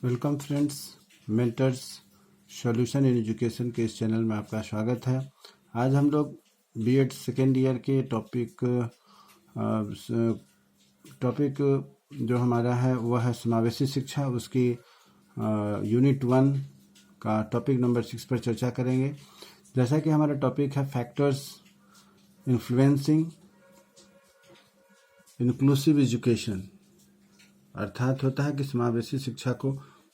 Welcome friends, mentors solution in education के इस channel में आपका स्वागत है। आज हम लोग बीएड सेकेंड ईयर के टॉपिक जो हमारा है वह है समावेशी शिक्षा। उसकी यूनिट 1 का टॉपिक नंबर 6 पर चर्चा करेंगे। जैसा कि हमारा टॉपिक है फैक्टर्स इन्फ्लुएंसिंग इंक्लूसिव एजुकेशन, अर्थात होता है कि समावेशी शिक्षा को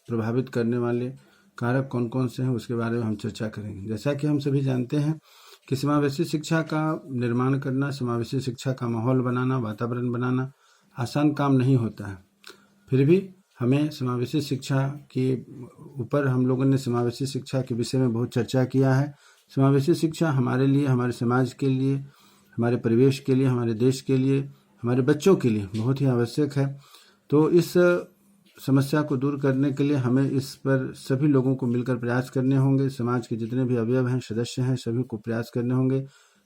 प्रभावित करने वाले कारक कौन कौन से हैं, उसके बारे में हम चर्चा करेंगे। जैसा कि हम सभी जानते हैं कि समावेशी शिक्षा का निर्माण करना, समावेशी शिक्षा का माहौल बनाना, वातावरण बनाना आसान काम नहीं होता है। फिर भी हमें समावेशी शिक्षा के ऊपर हम लोगों ने समावेशी शिक्षा के विषय में बहुत चर्चा किया है। समावेशी शिक्षा हमारे लिए, हमारे समाज के लिए, हमारे परिवेश के लिए, हमारे देश के लिए, हमारे बच्चों के लिए बहुत ही आवश्यक है। तो इस समस्या को दूर करने के लिए हमें इस पर सभी लोगों को मिलकर प्रयास करने होंगे। समाज के जितने भी अवयव हैं, सदस्य हैं, सभी को प्रयास करने होंगे,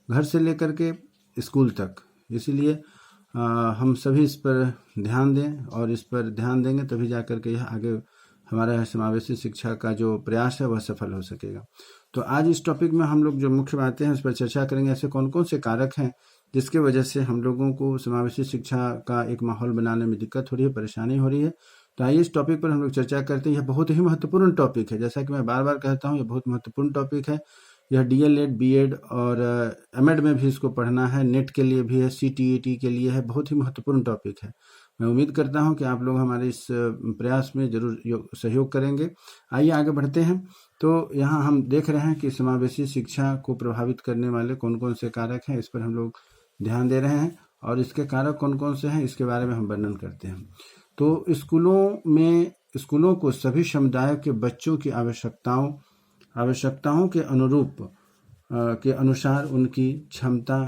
घर से लेकर के स्कूल तक। इसीलिए हम सभी इस पर ध्यान दें, और इस पर ध्यान देंगे तभी जा कर के यह आगे हमारा समावेशी शिक्षा का जो प्रयास है वह सफल हो सकेगा। तो आज इस टॉपिक में हम लोग जो मुख्य बातें हैं उस पर चर्चा करेंगे। ऐसे कौन कौन से कारक हैं जिसके वजह से हम लोगों को समावेशी शिक्षा का एक माहौल बनाने में दिक्कत हो रही है, परेशानी हो रही है। तो आइए इस टॉपिक पर हम लोग चर्चा करते हैं। यह बहुत ही महत्वपूर्ण टॉपिक है। जैसा कि मैं बार बार कहता हूँ, यह बहुत महत्वपूर्ण टॉपिक है। यह डीएलएड, बीएड और एमएड में भी इसको पढ़ना है, नेट के लिए भी है, सीटीईटी के लिए है। बहुत ही महत्वपूर्ण टॉपिक है। मैं उम्मीद करता हूँ कि आप लोग हमारे इस प्रयास में जरूर सहयोग करेंगे। आइए आगे बढ़ते हैं। तो यहाँ हम देख रहे हैं कि समावेशी शिक्षा को प्रभावित करने वाले कौन कौन से कारक हैं, इस पर हम लोग ध्यान दे रहे हैं, और इसके कारक कौन कौन से हैं इसके बारे में हम वर्णन करते हैं। तो स्कूलों को सभी समुदायों के बच्चों की आवश्यकताओं के अनुसार उनकी क्षमता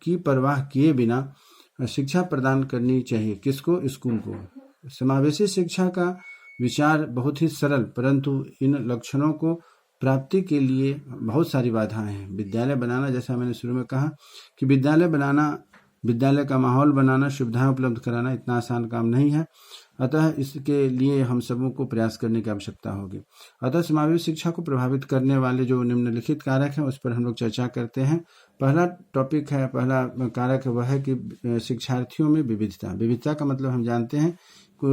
की परवाह किए बिना शिक्षा प्रदान करनी चाहिए। किसको? स्कूल को। समावेशी शिक्षा का विचार बहुत ही सरल, परंतु इन लक्षणों को प्राप्ति के लिए बहुत सारी बाधाएं हैं। विद्यालय बनाना, जैसा मैंने शुरू में कहा कि विद्यालय का माहौल बनाना, सुविधाएं उपलब्ध कराना इतना आसान काम नहीं है। अतः इसके लिए हम सबों को प्रयास करने की आवश्यकता होगी। अतः समावेशी शिक्षा को प्रभावित करने वाले जो निम्नलिखित कारक हैं उस पर हम लोग चर्चा करते हैं। पहला कारक है वह है कि शिक्षार्थियों में विविधता का मतलब हम जानते हैं कि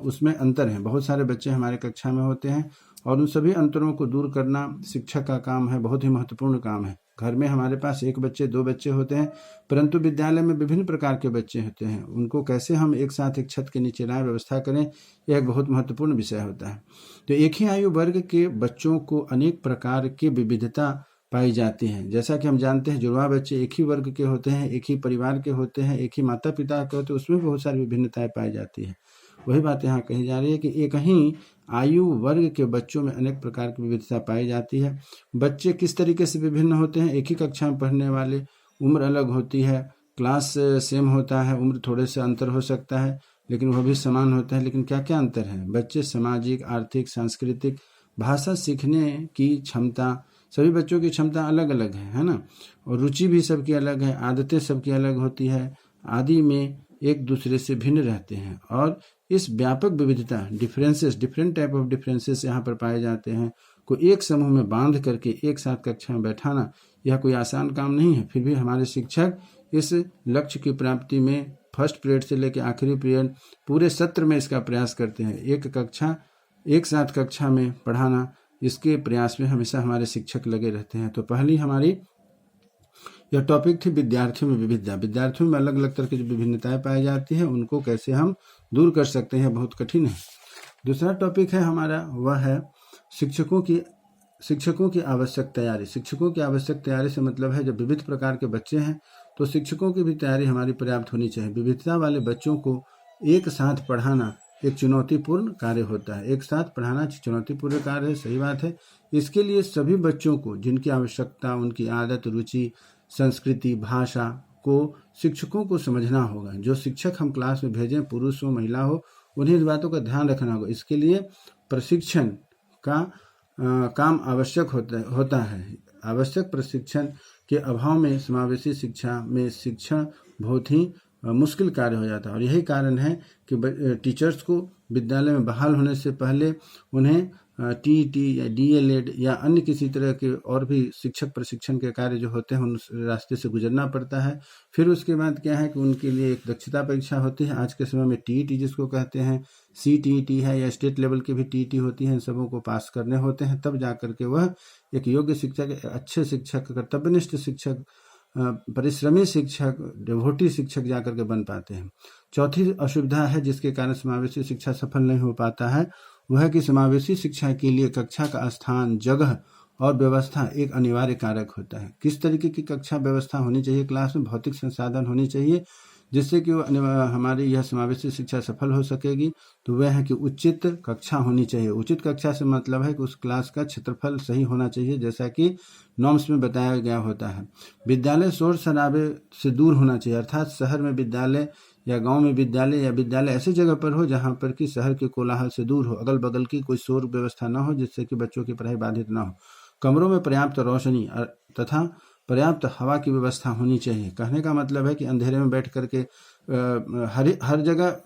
उसमें अंतर है। बहुत सारे बच्चे हमारे कक्षा में होते हैं, और उन सभी अंतरों को दूर करना शिक्षक का काम है, बहुत ही महत्वपूर्ण काम है। घर में हमारे पास 1 बच्चे 2 बच्चे होते हैं, परंतु विद्यालय में विभिन्न प्रकार के बच्चे होते हैं। उनको कैसे हम एक साथ एक छत के नीचे लाएं, व्यवस्था करें, यह एक बहुत महत्वपूर्ण विषय होता है। तो एक ही आयु वर्ग के बच्चों को अनेक प्रकार की विविधता पाई जाती है। जैसा कि हम जानते हैं, जुड़वा बच्चे एक ही वर्ग के होते हैं, एक ही परिवार के होते हैं, एक ही माता पिता के होते हैं, उसमें बहुत सारी विभिन्नताएं पाई जाती है। वही बात यहाँ कही जा रही है कि एक ही आयु वर्ग के बच्चों में अनेक प्रकार की विविधता पाई जाती है। बच्चे किस तरीके से विभिन्न होते हैं? एक ही कक्षा में पढ़ने वाले, उम्र अलग होती है, क्लास सेम होता है, उम्र थोड़े से अंतर हो सकता है, लेकिन वह भी समान होता है। लेकिन क्या क्या अंतर है? बच्चे सामाजिक, आर्थिक, सांस्कृतिक, भाषा सीखने की क्षमता, सभी बच्चों की क्षमता अलग अलग है ना। और रुचि भी सबकी अलग है, आदतें सबकी अलग होती है, आदि में एक दूसरे से भिन्न रहते हैं। और इस व्यापक विविधता, डिफरेंट टाइप ऑफ डिफरेंसेस यहाँ पर पाए जाते हैं, को एक समूह में बांध करके एक साथ कक्षा में बैठाना यह कोई आसान काम नहीं है। फिर भी हमारे शिक्षक इस लक्ष्य की प्राप्ति में फर्स्ट पीरियड से लेकर आखिरी पीरियड पूरे सत्र में इसका प्रयास करते हैं। एक साथ कक्षा में पढ़ाना, इसके प्रयास में हमेशा हमारे शिक्षक लगे रहते हैं। तो पहली हमारी यह टॉपिक थी विद्यार्थियों में विविधता। विद्यार्थियों में अलग अलग तरह की जो विभिन्नताएं पाई जाती है उनको कैसे हम दूर कर सकते हैं, बहुत कठिन है। दूसरा टॉपिक है हमारा, वह है शिक्षकों की आवश्यक तैयारी। शिक्षकों की आवश्यक तैयारी से मतलब है जब विविध प्रकार के बच्चे हैं तो शिक्षकों की भी तैयारी हमारी पर्याप्त होनी चाहिए। विविधता वाले बच्चों को एक साथ पढ़ाना एक चुनौतीपूर्ण कार्य होता है। एक साथ पढ़ाना चुनौतीपूर्ण कार्य है, सही बात है। इसके लिए सभी बच्चों को जिनकी आवश्यकता, उनकी आदत, रुचि, संस्कृति, भाषा को शिक्षकों को समझना होगा। जो शिक्षक हम क्लास में भेजें, पुरुष हो महिला हो, उन्हें इस बातों का ध्यान रखना होगा। इसके लिए प्रशिक्षण का काम आवश्यक होता है। आवश्यक प्रशिक्षण के अभाव में समावेशी शिक्षा में शिक्षण बहुत ही मुश्किल कार्य हो जाता है। और यही कारण है कि टीचर्स को विद्यालय में बहाल होने से पहले उन्हें टीईटी या डीएलएड या अन्य किसी तरह के और भी शिक्षक प्रशिक्षण के कार्य जो होते हैं उस रास्ते से गुजरना पड़ता है। फिर उसके बाद क्या है कि उनके लिए एक दक्षता परीक्षा होती है। आज के समय में टीईटी जिसको कहते हैं, सीटीईटी है या स्टेट लेवल की भी टीईटी होती है, इन सबों को पास करने होते हैं, तब जा करके वह एक योग्य शिक्षक, अच्छे शिक्षक, कर्तव्यनिष्ठ शिक्षक, परिश्रमी शिक्षक, डिवोटी शिक्षक जाकर के बन पाते हैं। चौथी असुविधा है जिसके कारण समावेशी शिक्षा सफल नहीं हो पाता है, वह है कि समावेशी शिक्षा के लिए कक्षा का स्थान, जगह और व्यवस्था एक अनिवार्य कारक होता है। किस तरीके की कक्षा व्यवस्था होनी चाहिए क्लास में? भौतिक संसाधन होनी चाहिए जिससे कि हमारी यह समावेशी शिक्षा सफल हो सकेगी। तो वह है कि उचित कक्षा होनी चाहिए। उचित कक्षा से मतलब है कि उस क्लास का क्षेत्रफल सही होना चाहिए, जैसा कि नॉर्म्स में बताया गया होता है। विद्यालय शोर शराबे से दूर होना चाहिए, अर्थात शहर में विद्यालय या गांव में विद्यालय या विद्यालय ऐसी जगह पर हो जहां पर कि शहर के कोलाहल से दूर हो, अगल बगल की कोई शोर व्यवस्था न हो जिससे कि बच्चों की पढ़ाई बाधित न हो। कमरों में पर्याप्त रोशनी तथा पर्याप्त हवा की व्यवस्था होनी चाहिए। कहने का मतलब है कि अंधेरे में बैठ करके हर जगह,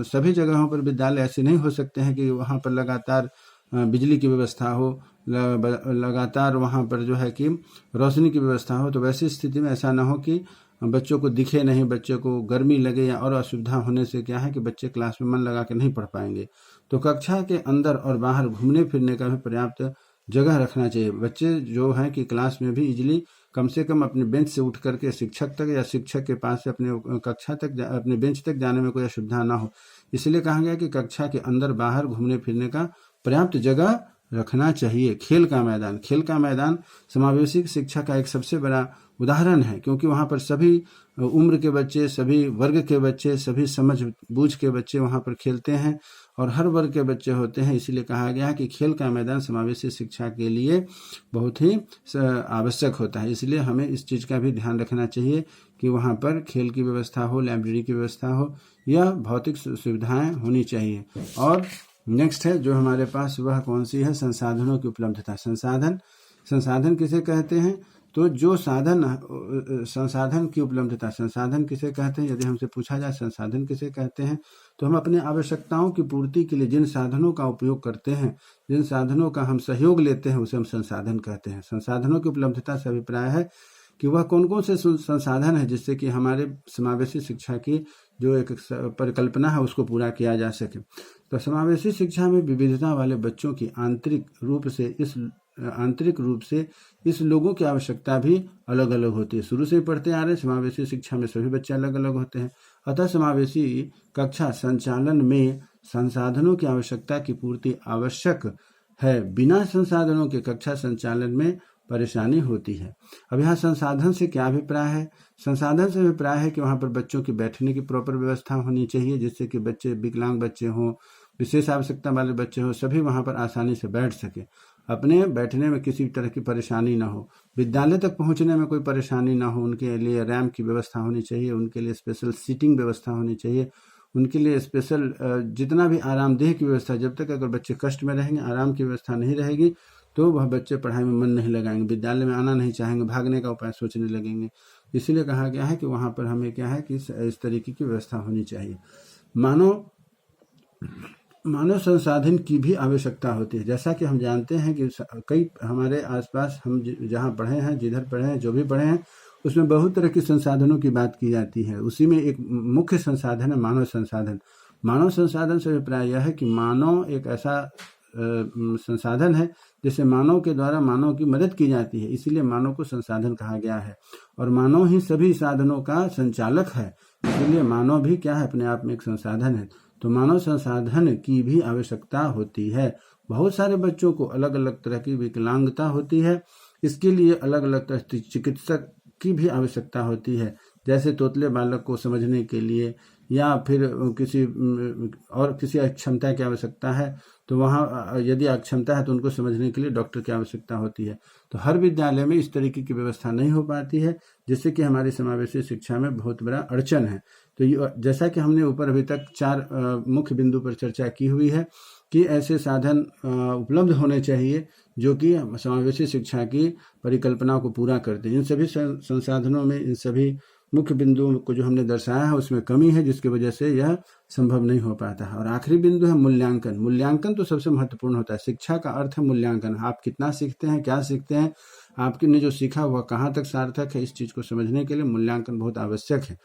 सभी जगहों पर विद्यालय ऐसे नहीं हो सकते हैं कि वहाँ पर लगातार बिजली की व्यवस्था हो, लगातार वहाँ पर जो है कि रोशनी की व्यवस्था हो। तो वैसी स्थिति में ऐसा ना हो कि बच्चों को दिखे नहीं, बच्चों को गर्मी लगे या और असुविधा होने से क्या है कि बच्चे क्लास में मन लगा के नहीं पढ़ पाएंगे। तो कक्षा के अंदर और बाहर घूमने फिरने का भी पर्याप्त जगह रखना चाहिए। बच्चे जो हैं कि क्लास में भी इजीली कम से कम अपने बेंच से उठ करके शिक्षक तक या शिक्षक के पास से अपने कक्षा तक अपने बेंच तक जाने में कोई असुविधा ना हो। इसलिए कहा गया कि कक्षा के अंदर बाहर घूमने फिरने का पर्याप्त जगह रखना चाहिए। खेल का मैदान समावेशी शिक्षा का एक सबसे बड़ा उदाहरण है, क्योंकि वहाँ पर सभी उम्र के बच्चे, सभी वर्ग के बच्चे, सभी समझ बूझ के बच्चे वहाँ पर खेलते हैं और हर वर्ग के बच्चे होते हैं। इसलिए कहा गया है कि खेल का मैदान समावेशी शिक्षा के लिए बहुत ही आवश्यक होता है। इसलिए हमें इस चीज़ का भी ध्यान रखना चाहिए कि वहाँ पर खेल की व्यवस्था हो, लाइब्रेरी की व्यवस्था हो, या भौतिक सुविधाएं होनी चाहिए। और नेक्स्ट है जो हमारे पास, वह कौन सी है? संसाधनों की उपलब्धता। संसाधन किसे कहते हैं? तो जो संसाधन की उपलब्धता, संसाधन किसे कहते हैं? यदि हमसे पूछा जाए संसाधन किसे कहते हैं, तो हम अपने आवश्यकताओं की पूर्ति के लिए जिन साधनों का उपयोग करते हैं, जिन साधनों का हम सहयोग लेते हैं, उसे हम संसाधन कहते हैं। संसाधनों की उपलब्धता से अभिप्राय है कि वह कौन कौन से संसाधन है जिससे कि हमारे समावेशी शिक्षा की जो एक परिकल्पना है उसको पूरा किया जा सके। तो समावेशी शिक्षा में विविधता वाले बच्चों की आंतरिक रूप से इस लोगों की आवश्यकता भी अलग अलग होती है। शुरू से ही पढ़ते आ रहे समावेशी शिक्षा में सभी बच्चे अलग अलग होते हैं। अतः समावेशी कक्षा संचालन में संसाधनों की आवश्यकता की पूर्ति आवश्यक है। बिना संसाधनों के कक्षा संचालन में परेशानी होती है। अब यहाँ संसाधन से क्या अभिप्राय है? संसाधन से अभिप्राय है कि वहाँ पर बच्चों की बैठने की प्रॉपर व्यवस्था होनी चाहिए, जिससे कि बच्चे, विकलांग बच्चे हों, विशेष आवश्यकता वाले बच्चे हों, सभी वहाँ पर आसानी से बैठ सके, अपने बैठने में किसी तरह की परेशानी ना हो, विद्यालय तक पहुँचने में कोई परेशानी ना हो। उनके लिए रैंप की व्यवस्था होनी चाहिए, उनके लिए स्पेशल सीटिंग व्यवस्था होनी चाहिए, उनके लिए स्पेशल जितना भी आरामदेह की व्यवस्था। जब तक अगर बच्चे कष्ट में रहेंगे, आराम की व्यवस्था नहीं रहेगी, तो वह बच्चे पढ़ाई में मन नहीं लगाएंगे, विद्यालय में आना नहीं चाहेंगे, भागने का उपाय सोचने लगेंगे। इसलिए कहा गया है कि वहाँ पर हमें क्या है कि इस तरीके की व्यवस्था होनी चाहिए। मानव संसाधन की भी आवश्यकता होती है। जैसा कि हम जानते हैं कि कई हमारे आसपास हम जहाँ पढ़े हैं, जिधर पढ़े हैं, जो भी पढ़े हैं, उसमें बहुत तरह के संसाधनों की बात की जाती है। उसी में एक मुख्य संसाधन है मानव संसाधन। मानव संसाधन से अभिप्राय यह है कि मानव एक ऐसा संसाधन है जिससे मानव के द्वारा मानव की मदद की जाती है, इसीलिए मानव को संसाधन कहा गया है। और मानव ही सभी साधनों का संचालक है, इसलिए मानव भी क्या है? अपने आप में एक संसाधन है। तो मानव संसाधन की भी आवश्यकता होती है। बहुत सारे बच्चों को अलग अलग तरह की विकलांगता होती है, इसके लिए अलग अलग तरह की चिकित्सक की भी आवश्यकता होती है। जैसे तोतले बालक को समझने के लिए या फिर किसी अक्षमता की आवश्यकता है, तो वहाँ यदि अक्षमता है तो उनको समझने के लिए डॉक्टर की आवश्यकता होती है। तो हर विद्यालय में इस तरीके की व्यवस्था नहीं हो पाती है, जिससे कि हमारी समावेशी शिक्षा में बहुत बड़ा अड़चन है। तो जैसा कि हमने ऊपर अभी तक 4 मुख्य बिंदु पर चर्चा की हुई है कि ऐसे साधन उपलब्ध होने चाहिए जो कि समावेशी शिक्षा की परिकल्पना को पूरा करते हैं। इन सभी संसाधनों में, इन सभी मुख्य बिंदुओं को जो हमने दर्शाया है उसमें कमी है, जिसकी वजह से यह संभव नहीं हो पाता है। और आखिरी बिंदु है मूल्यांकन। मूल्यांकन तो सबसे महत्वपूर्ण होता है। शिक्षा का अर्थ है मूल्यांकन। आप कितना सीखते हैं, क्या सीखते हैं, आपने जो सीखा वह कहाँ तक सार्थक है, इस चीज़ को समझने के लिए मूल्यांकन बहुत आवश्यक है।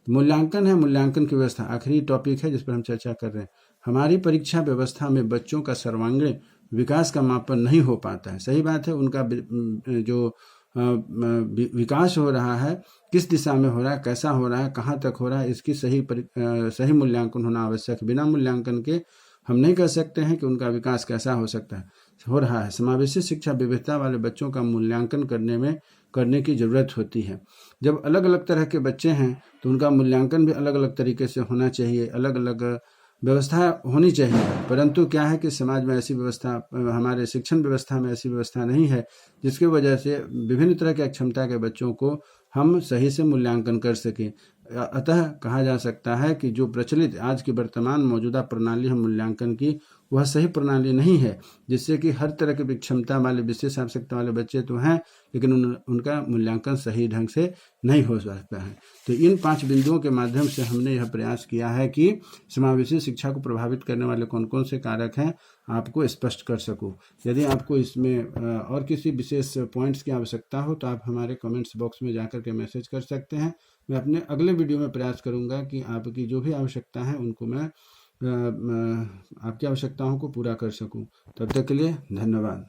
मूल्यांकन है, मूल्यांकन की व्यवस्था आखिरी टॉपिक है जिस पर हम चर्चा कर रहे हैं। हमारी परीक्षा व्यवस्था में बच्चों का सर्वांगीण विकास का मापन नहीं हो पाता है। सही बात है, उनका जो विकास हो रहा है किस दिशा में हो रहा है, कैसा हो रहा है, कहाँ तक हो रहा है, इसकी सही मूल्यांकन होना आवश्यक है। बिना मूल्यांकन के हम नहीं कह सकते हैं कि उनका विकास कैसा हो सकता है, हो रहा है। समावेशी शिक्षा विविधता वाले बच्चों का मूल्यांकन करने की जरूरत होती है। जब अलग अलग तरह के बच्चे हैं तो उनका मूल्यांकन भी अलग अलग तरीके से होना चाहिए, अलग अलग व्यवस्था होनी चाहिए। परंतु क्या है कि समाज में ऐसी व्यवस्था, हमारे शिक्षण व्यवस्था में ऐसी व्यवस्था नहीं है जिसकी वजह से विभिन्न तरह के अक्षमता के बच्चों को हम सही से मूल्यांकन कर सकें। अतः कहा जा सकता है कि जो प्रचलित आज की वर्तमान मौजूदा प्रणाली है मूल्यांकन की, वह सही प्रणाली नहीं है, जिससे कि हर तरह की क्षमता वाले, विशेष आवश्यकता वाले बच्चे तो हैं लेकिन उनका मूल्यांकन सही ढंग से नहीं हो सकता है। तो इन 5 बिंदुओं के माध्यम से हमने यह प्रयास किया है कि समावेशी शिक्षा को प्रभावित करने वाले कौन कौन से कारक हैं आपको स्पष्ट कर सकूं। यदि आपको इसमें और किसी विशेष पॉइंट्स की आवश्यकता हो तो आप हमारे कमेंट्स बॉक्स में जाकर के मैसेज कर सकते हैं। मैं अपने अगले वीडियो में प्रयास करूंगा कि आपकी जो भी आवश्यकता है उनको मैं आपकी आवश्यकताओं को पूरा कर सकूं। तब तक के लिए धन्यवाद।